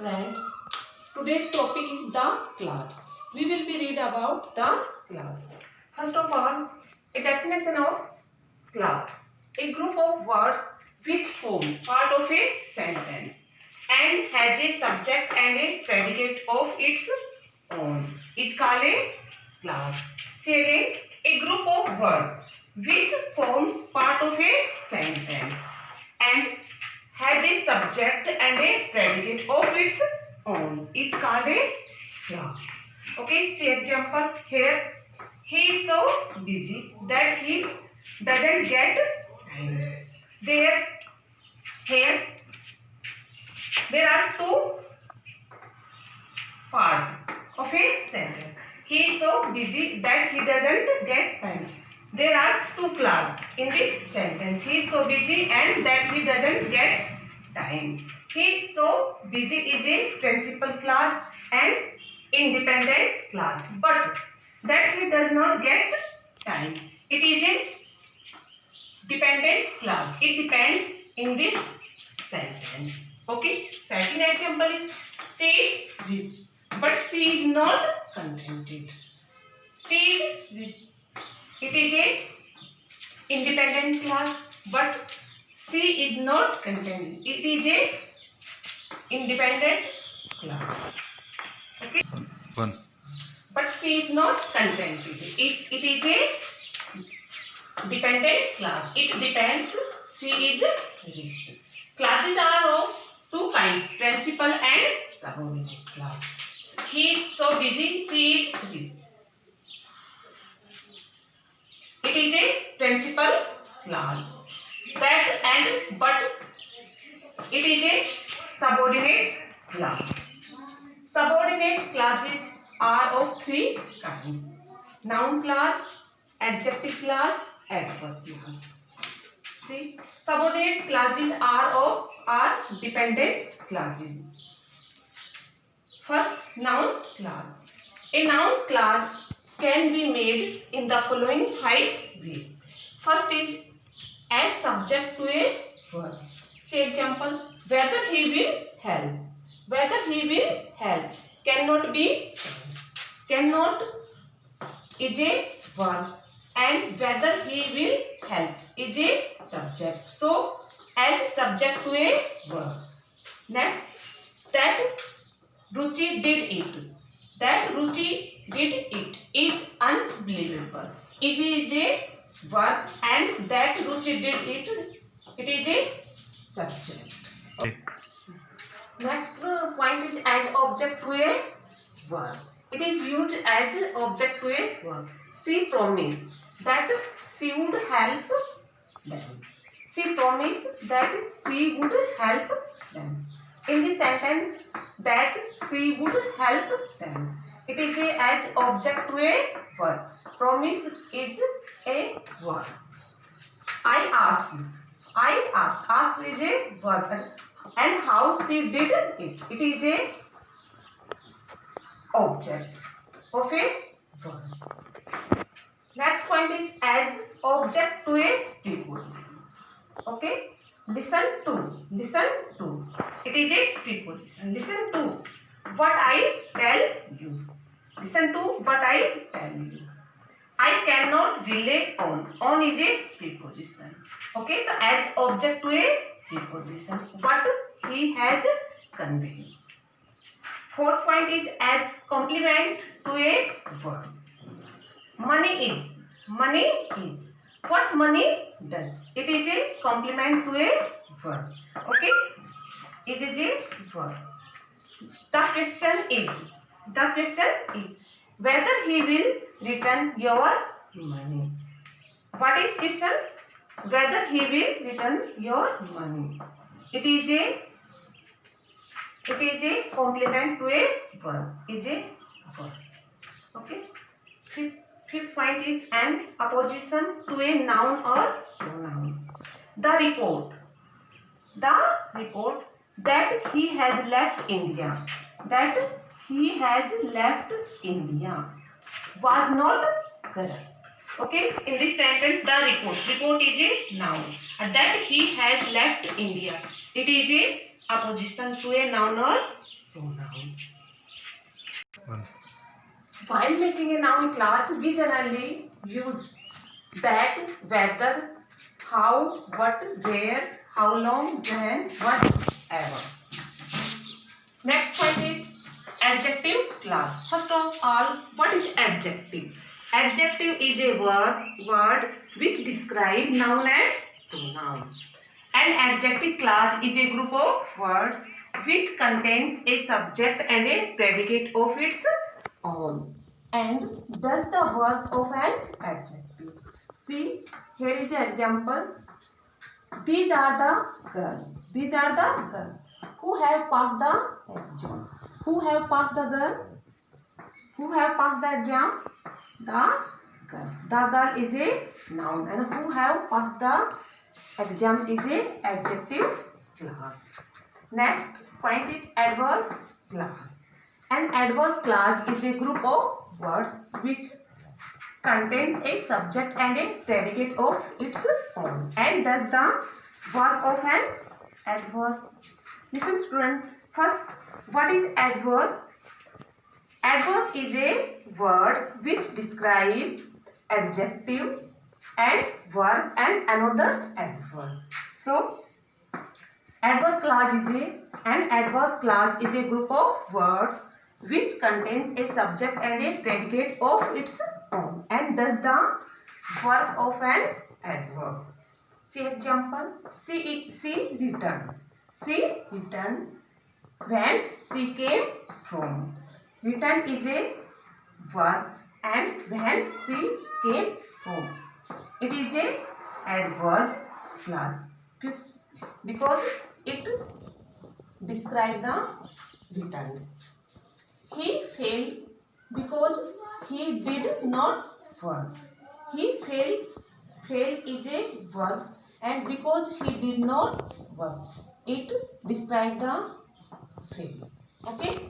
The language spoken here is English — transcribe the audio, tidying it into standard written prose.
friends. Today's topic is the class. We will be read about the class. First of all, a definition of class. A group of words which form part of a sentence and has a subject and a predicate of its own is called a class. Say again, a group of words which forms part of a sentence and has a subject and a predicate of its own is called a class. Okay, see example here. He is so busy that he doesn't get time. Here there are two parts of a sentence. He is so busy that he doesn't get time. There are two clauses in this sentence. He is so busy and that he doesn't get time. He is so busy is a principal clause and independent clause. But that he does not get time, it is a dependent clause. It depends in this sentence. Okay. Second example is she is rich, but she is not contented. She is rich. It is a independent clause, but she is not contented. It is a independent clause. Okay. One. But she is not contented. It is a dependent clause. It depends. She is rich. Clauses are of two kinds: principal and subordinate clause. He is so busy. She is rich. It is a principal clause. That and but it is a subordinate clause. Subordinate clauses are of three kinds: noun clause, adjective clause, adverb clause. See, subordinate clauses are dependent clauses. First, noun clause. A noun clause can be made in the following five ways. First is as subject to a verb. Say example, whether he will help. Whether he will help cannot be, cannot is a verb and whether he will help is a subject. So as subject to a verb. Next, that Ruchi did it. That Ruchi did it is unbelievable. It is a verb and that Ruchi did it is a subject. Next point is as object to a verb. It is used as object to a verb. She promised that she would help them. She promised that she would help them. In the sentence, that she would help them, it is as object to a verb. Promise is a verb. I asked. Ask is a verb. And how she did it. It is a object of a verb. Next point is as object to a preposition. Okay. Listen to. It is a preposition. Listen to what I tell you. Listen to what I tell you. I cannot rely on. On is a preposition. Okay. So as object to a preposition. What he has conveyed. Fourth point is as complement to a verb. Money is. What money does. It is a complement to a verb. Okay. It is a verb. The question is whether he will return your money. What is question? Whether he will return your money. It is a complement to a verb. Is a verb. Okay. Fifth point is an opposition to a noun or pronoun. The report that he has left India. Was not correct. Okay, in this sentence, the report is a noun. That he has left India. It is a opposition to a noun or pronoun. One. While making a noun class, we generally use that, whether, how, what, where, how long, when, whatever. Next point is adjective class. First of all, what is adjective? Adjective is a word which describe noun and pronoun. An adjective class is a group of words which contains a subject and a predicate of its own and does the work of an adjective. See, here is an example. These are the girls. These are the girls who have passed the exam. Who have passed the girl? Who have passed the exam? The girl. The girl is a noun, and who have passed the exam is a adjective class. Next point is adverb class. An adverb class is a group of words which contains a subject and a predicate of its own and does the work of an adverb. Listen student, first, what is adverb? Adverb is a word which describes adjective and verb and another adverb. So, adverb class is a group of words which contains a subject and a predicate of its own and does the work of an adverb. See example. She returned. She returned. Whence she came from. Return is a verb and whence she came from. It is a adverb class because it describes the return. He failed because he did not work. He failed. Fail is a verb and because he did not work, it describes the fail. Okay.